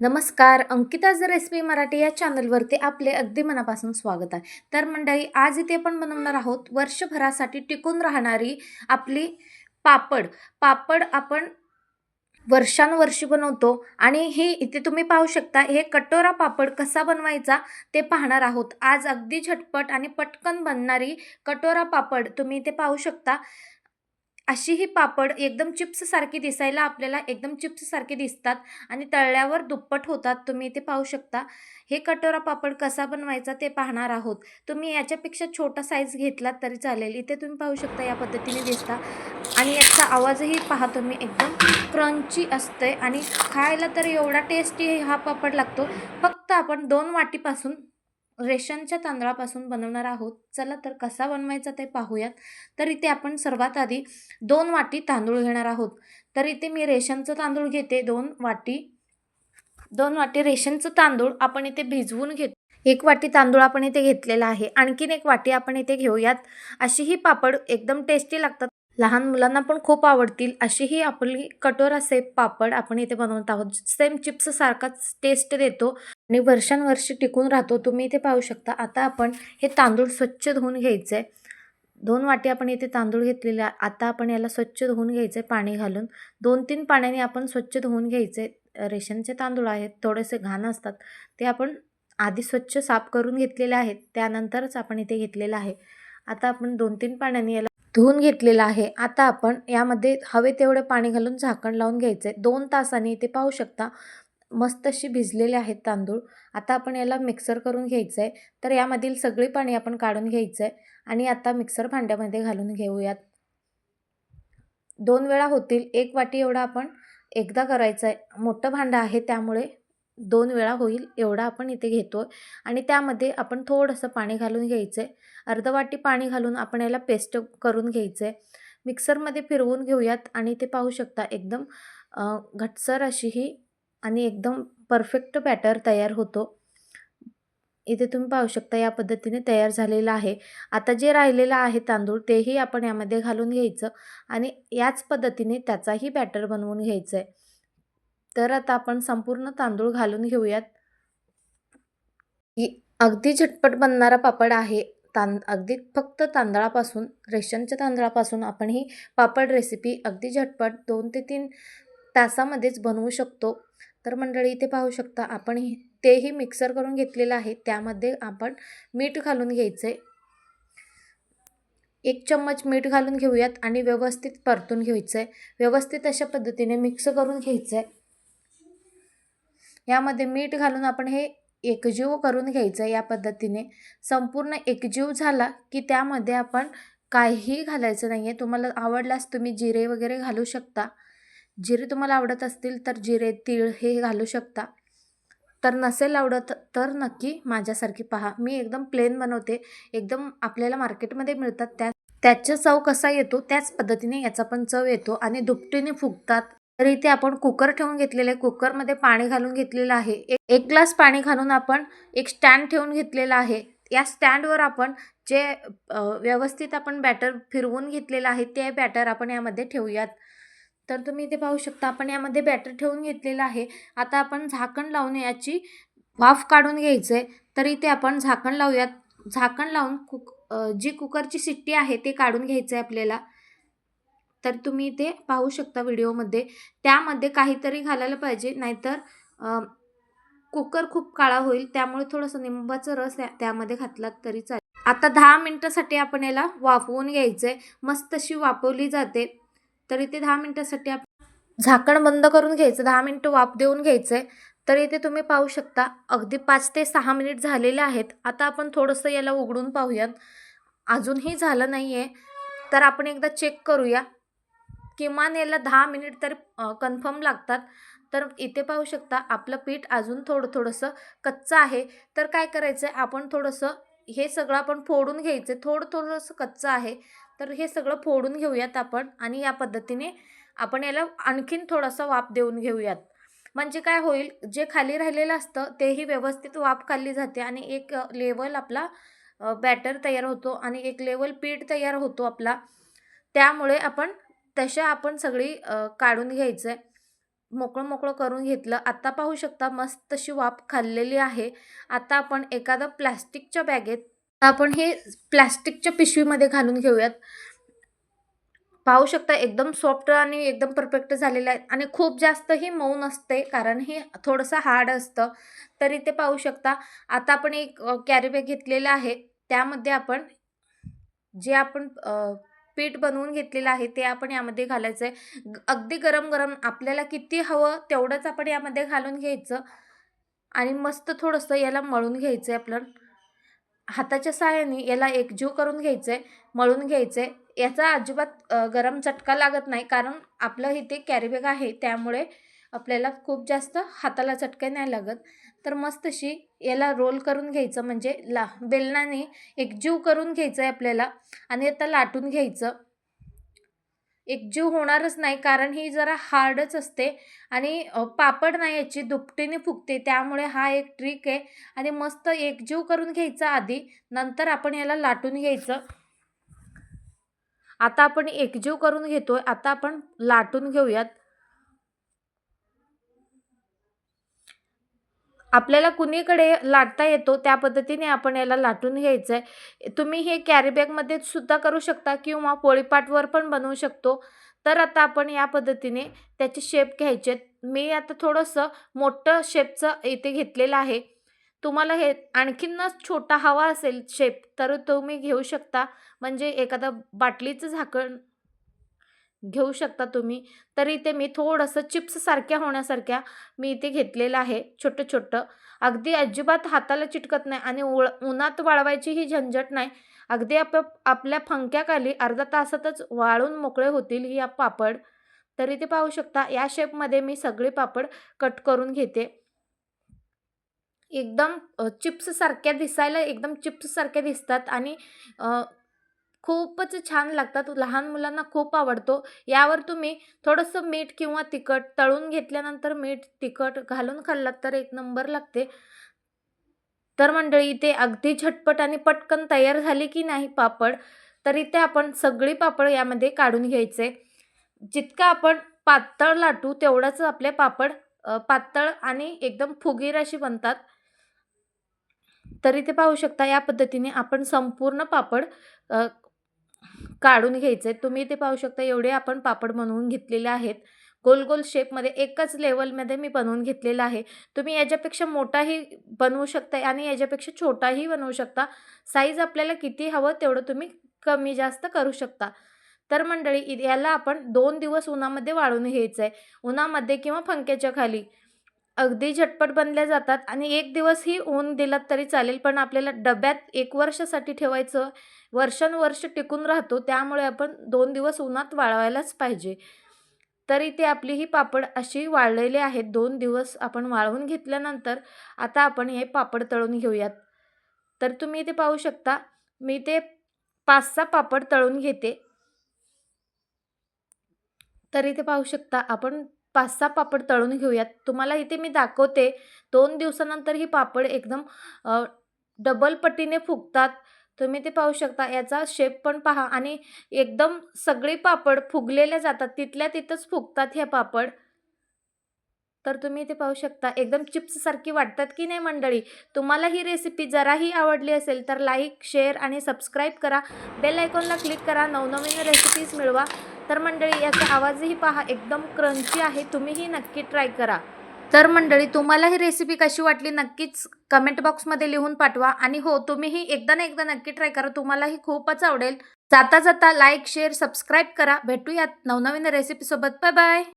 नमस्कार, अंकिताज रेसिपी मराठी या चॅनलवरती आपले अगदी मनापासून स्वागत आहे. तर मंडळी, आज इथे आपण बनवणार आहोत वर्षभरासाठी टिकून राहणारी आपली पापड. पापड आपण वर्षानुवर्षी बनवतो आणि हे इथे तुम्ही पाहू शकता, हे कटोरा पापड कसा बनवायचा ते पाहणार आहोत. आज अगदी झटपट आणि पटकन बनणारी कटोरा पापड तुम्ही इथे पाहू शकता. अशी ही पापड एकदम चिप्ससारखी दिसायला आपल्याला एकदम चिप्ससारखे दिसतात आणि तळल्यावर दुप्पट होतात. तुम्ही इथे पाहू शकता. हे कटोरा पापड कसा बनवायचा ते पाहणार आहोत. तुम्ही याच्यापेक्षा छोटा साईज घेतलात तरी चालेल. इथे तुम्ही पाहू शकता या पद्धतीने दिसता आणि याचा आवाजही पहा तुम्ही, एकदम क्रंची असते आणि खायला तर एवढा टेस्टी हा पापड लागतो. फक्त आपण 2 वाटीपासून रेशनच्या तांदळापासून बनवणार आहोत. चला तर कसा बनवायचा ते पाहूयात. तर इथे आपण सर्वात आधी 2 वाटी तांदूळ घेणार आहोत. तर इथे मी रेशनचं तांदूळ घेते 2 वाटी. 2 वाटी रेशनचं तांदूळ आपण इथे भिजवून घेतो. 1 वाटी तांदूळ आपण इथे घेतलेला आहे. आणखीन 1 वाटी आपण इथे घेऊयात. अशी ही पापड एकदम टेस्टी लागतात. लहान मुलांना पण खूप आवडतील अशी ही आपली कटोरा सेप पापड आपण इथे बनवत आहोत. सेम चिप्ससारखाच टेस्ट देतो आणि वर्षानुवर्षे टिकून राहतो. तुम्ही इथे पाहू शकता. आता आपण हे तांदूळ स्वच्छ धुवून घ्यायचं आहे. 2 वाटी आपण इथे तांदूळ घेतलेले आहे. आता आपण याला स्वच्छ धुवून घ्यायचं आहे पाणी घालून. 2-3 पाण्याने आपण स्वच्छ धुवून घ्यायचे. रेशनचे तांदूळ आहेत, थोडेसे घाण असतात. ते आपण आधी स्वच्छ साफ करून घेतलेले आहेत. त्यानंतरच आपण इथे घेतलेलं आहे. आता आपण 2-3 पाण्याने याला धुवून घेतलेलं आहे. आता आपण यामध्ये हवे तेवढे पाणी घालून झाकण लावून घ्यायचं आहे. 2 तासांनी इथे पाहू शकता मस्त अशी भिजलेले आहेत तांदूळ. आता आपण याला मिक्सर करून घ्यायचं आहे. तर यामधील सगळी पाणी आपण काढून घ्यायचं आहे आणि आता मिक्सर भांड्यामध्ये घालून घेऊयात. 2 वेळा होतील. 1 वाटी एवढा आपण एकदा करायचं आहे. मोठं भांडं आहे त्यामुळे 2 वेळा होईल एवढा आपण इथे घेतो आणि त्यामध्ये आपण थोडंसं पाणी घालून घ्यायचं आहे. अर्धा वाटी पाणी घालून आपण याला पेस्ट करून घ्यायचं आहे. मिक्सरमध्ये फिरवून घेऊयात आणि इथे पाहू शकता एकदम घटसर अशी ही आणि एकदम परफेक्ट बॅटर तयार होतो. इथे तुम्ही पाहू शकता या पद्धतीने तयार झालेला आहे. आता जे राहिलेलं आहे तांदूळ तेही आपण यामध्ये घालून घ्यायचं आणि याच पद्धतीने त्याचाही बॅटर बनवून घ्यायचं आहे. तर आता आपण संपूर्ण तांदूळ घालून घेऊयात. ही अगदी झटपट बनणारा पापड आहे. अगदी फक्त तांदळापासून, रेशनच्या तांदळापासून आपण ही पापड रेसिपी अगदी झटपट 2 ते 3 तासामध्येच बनवू शकतो. तर मंडळी इथे पाहू शकता आपण तेही मिक्सर करून घेतलेलं आहे. त्यामध्ये आपण मीठ घालून घ्यायचं आहे. 1 चम्मच मीठ घालून घेऊयात आणि व्यवस्थित परतून घ्यायचं आहे. व्यवस्थित अशा पद्धतीने मिक्स करून घ्यायचं आहे. यामध्ये मीठ घालून आपण हे एकजीव करून घ्यायचं या पद्धतीने. संपूर्ण एकजीव झाला की त्यामध्ये आपण काहीही घालायचं नाही आहे. तुम्हाला आवडल्यास तुम्ही जिरे वगैरे घालू शकता. जिरे तुम्हाला आवडत असतील तर जिरे, तीळ हे घालू शकता. तर नसेल आवडत तर नक्की माझ्यासारखी पहा. मी एकदम प्लेन बनवते. एकदम आपल्याला मार्केटमध्ये मिळतात त्याचा चव कसा येतो त्याच पद्धतीने याचा पण चव येतो आणि दुपटीने फुगतात. तर इथे आपण कुकर ठेवून घेतलेले आहे. कुकरमध्ये पाणी घालून घेतलेलं आहे. 1 ग्लास पाणी घालून आपण एक स्टँड ठेवून घेतलेला आहे. या स्टँडवर आपण जे व्यवस्थित आपण बॅटर फिरवून घेतलेलं आहे ते बॅटर आपण यामध्ये ठेवूयात. तर तुम्ही इथे पाहू शकता आपण यामध्ये बॅटर ठेवून घेतलेलं आहे. आता आपण झाकण लावून याची वाफ काढून घ्यायचं आहे. तर इथे आपण झाकण लावूयात. झाकण लावून जी कुकरची शिट्टी आहे ते काढून घ्यायचं आहे आपल्याला. तर तुम्ही इथे पाहू शकता व्हिडिओमध्ये. त्यामध्ये काहीतरी घालायला पाहिजे, नाहीतर कुकर खूप काळा होईल. त्यामुळे थोडंसं लिंबाचा रस त्यामध्ये घातलात तरी चालेल. आता 10 मिनिटासाठी आपण याला वाफवून घ्यायचं आहे. मस्त अशी वाफवली जाते. तर इथे 10 मिनिटासाठी झाकण बंद करून घ्यायचं. 10 मिनिटं वाफ देऊन घ्यायचं आहे. तर इथे तुम्ही पाहू शकता अगदी 5 ते 6 मिनिट झालेले आहेत. आता आपण थोडंसं याला उघडून पाहूयात. अजूनही झालं नाही आहे. तर आपण एकदा चेक करूया. किमान याला 10 मिनिट तर कन्फर्म लागतात. तर इथे पाहू शकता आपलं पीठ अजून थोडंसं कच्चं आहे. तर काय करायचं आहे, आपण थोडंसं हे सगळं आपण फोडून घ्यायचं आहे. थोडंसं कच्चं आहे. तर हे सगळं फोडून घेऊयात आपण आणि या पद्धतीने आपण याला आणखीन थोडासा वाफ देऊन घेऊयात. म्हणजे काय होईल, जे खाली राहिलेलं असतं तेही व्यवस्थित वाफ खाल्ली जाते आणि एक लेवल आपला बॅटर तयार होतो आणि एक लेवल पीठ तयार होतो आपला. त्यामुळे आपण तशा आपण सगळी काढून घ्यायचं आहे. मोकळं मोकळं करून घेतलं. आता पाहू शकता मस्त अशी वाफ खाल्लेली आहे. आता आपण एखाद्या प्लास्टिकच्या बॅगेत आपण हे प्लास्टिकच्या पिशवीमध्ये घालून घेऊयात. पाहू शकता एकदम सॉफ्ट आणि एकदम परफेक्ट झालेलं आहे आणि खूप जास्तही मऊ नसते, कारण हे थोडंसं हार्ड असतं. तर इथे पाहू शकता आता आपण एक कॅरी बॅग घेतलेला आहे. त्यामध्ये आपण जे आपण पीठ बनवून घेतलेलं आहे ते आपण यामध्ये घालायचं आहे. अगदी गरम-गरम आपल्याला किती हवं तेवढंच आपण यामध्ये घालून घ्यायचं आणि मस्त थोडंसं याला मळून घ्यायचं आहे. आपलं हाताच्या सहाय्याने याला एकजीव करून घ्यायचं आहे, मळून घ्यायचं आहे. याचा अजिबात गरम चटका लागत नाही, कारण आपलं इथे कॅरी बॅग आहे त्यामुळे आपल्याला खूप जास्त हाताला चटका नाही लागत. तर मस्त अशी याला रोल करून घ्यायचं, म्हणजे बेलनाने एकजीव करून घ्यायचं आहे आपल्याला आणि आता लाटून घ्यायचं. एकजीव होणारच नाही, कारण ही जरा हार्डच असते आणि पापड नाही याची दुपटीने फुगते, त्यामुळे हा एक ट्रिक आहे. आणि मस्त एकजीव करून घ्यायचा आधी, नंतर आपण याला लाटून घ्यायचं. आता आपण एकजीव करून घेतोय, आता आपण लाटून घेऊयात. आपल्याला कुणीकडे लाटता येतो त्या पद्धतीने आपण याला लाटून घ्यायचं आहे. तुम्ही हे कॅरी बॅगमध्ये सुद्धा करू शकता किंवा पोळीपाटवर पण बनवू शकतो. तर आता आपण या पद्धतीने त्याचे शेप घ्यायचे आहेत. मी आता थोडंसं मोठं शेपचं इथे घेतलेलं आहे. तुम्हाला हे आणखीनच छोटा हवा असेल शेप तर तुम्ही घेऊ शकता. म्हणजे एखादा बाटलीचं झाकण घेऊ शकता तुम्ही. तर इथे मी थोडंसं चिप्ससारख्या होण्यासारख्या मी इथे घेतलेलं आहे छोटं-छोटं. अगदी अजिबात हाताला चिटकत नाही आणि उन्हात वाळवायची ही झंझट नाही. अगदी आपल्या पंख्याखाली अर्ध्या तासातच वाळून मोकळे होतील ही पापड. तर इथे पाहू शकता या शेपमध्ये मी सगळे पापड कट करून घेते. एकदम चिप्ससारख्या दिसायला एकदम चिप्ससारख्या दिसतात आणि खूपच छान लागतात. लहान मुलांना खूप आवडतो. यावर तुम्ही थोडंसं मीठ किंवा तिखट तळून घेतल्यानंतर मीठ, तिखट घालून खाल्लात तर एक नंबर लागते. तर मंडळी इथे अगदी झटपट आणि पटकन तयार झाली की नाही पापड, तर इथे आपण सगळी पापड यामध्ये काढून घ्यायचे. जितकं आपण पातळ लाटू तेवढंच आपले पापड पातळ आणि एकदम फुगीर अशी बनतात. तर इथे पाहू शकता या पद्धतीने आपण संपूर्ण पापड काढून घ्यायचे. तुम्ही इथे पाहू शकता एवढे आपण पापड बनवून घेतलेले आहेत. गोल-गोल शेपमध्ये एकाच लेव्हलमध्ये मी बनवून घेतलेला आहे. तुम्ही याच्यापेक्षा मोठाही बनवू शकता आणि याच्यापेक्षा छोटाही बनवू शकता. साईज आपल्याला किती हवं तेवढं तुम्ही कमी जास्त करू शकता. तर मंडळी याला आपण 2 दिवस उन्हामध्ये वाळवून घ्यायचं आहे. उन्हामध्ये किंवा पंख्याच्या खाली. अगदी झटपट बनल्या जातात आणि 1 दिवसही ऊन दिलात तरी चालेल, पण आपल्याला डब्यात 1 वर्षासाठी ठेवायचं, वर्षानुवर्ष टिकून राहतो, त्यामुळे आपण 2 दिवस उन्हात वाळवायलाच पाहिजे. तर इथे आपली ही पापड अशी वाळलेली आहेत. 2 दिवस आपण वाळवून घेतल्यानंतर आता आपण हे पापड तळून घेऊयात. तर तुम्ही इथे पाहू शकता, मी ते 5-6 पापड तळून घेते. तर इथे पाहू शकता आपण 5-6 पापड तळून घेऊयात. तुम्हाला इथे मी दाखवते 2 दिवसानंतर ही पापड एकदम डबल पटीने फुगतात. तुम्ही ते पाहू शकता. याचा शेप पण पहा आणि एकदम सगळे पापड फुगलेले जातात. तिथल्या तिथंच फुगतात हे पापड. तर तुम्ही इथे पाहू शकता एकदम चिप्ससारखी वाटतात की नाही मंडळी. तुम्हाला ही रेसिपी जराही आवडली असेल तर लाईक, शेअर आणि सबस्क्राईब करा. बेल आयकॉनला क्लिक करा. नवनवीन रेसिपीज मिळवा. तर मंडळी याचा आवाजही पहा एकदम क्रंची आहे. तुम्हीही नक्की ट्राय करा. तर मंडळी तुम्हाला ही रेसिपी कशी वाटली नक्कीच कमेंट बॉक्समध्ये लिहून पाठवा आणि हो तुम्हीही एकदा ना एकदा नक्की ट्राय करा. तुम्हालाही खूपच आवडेल. जाता जाता लाईक, शेअर, सबस्क्राईब करा. भेटूयात नवनवीन रेसिपीसोबत. Bye bye.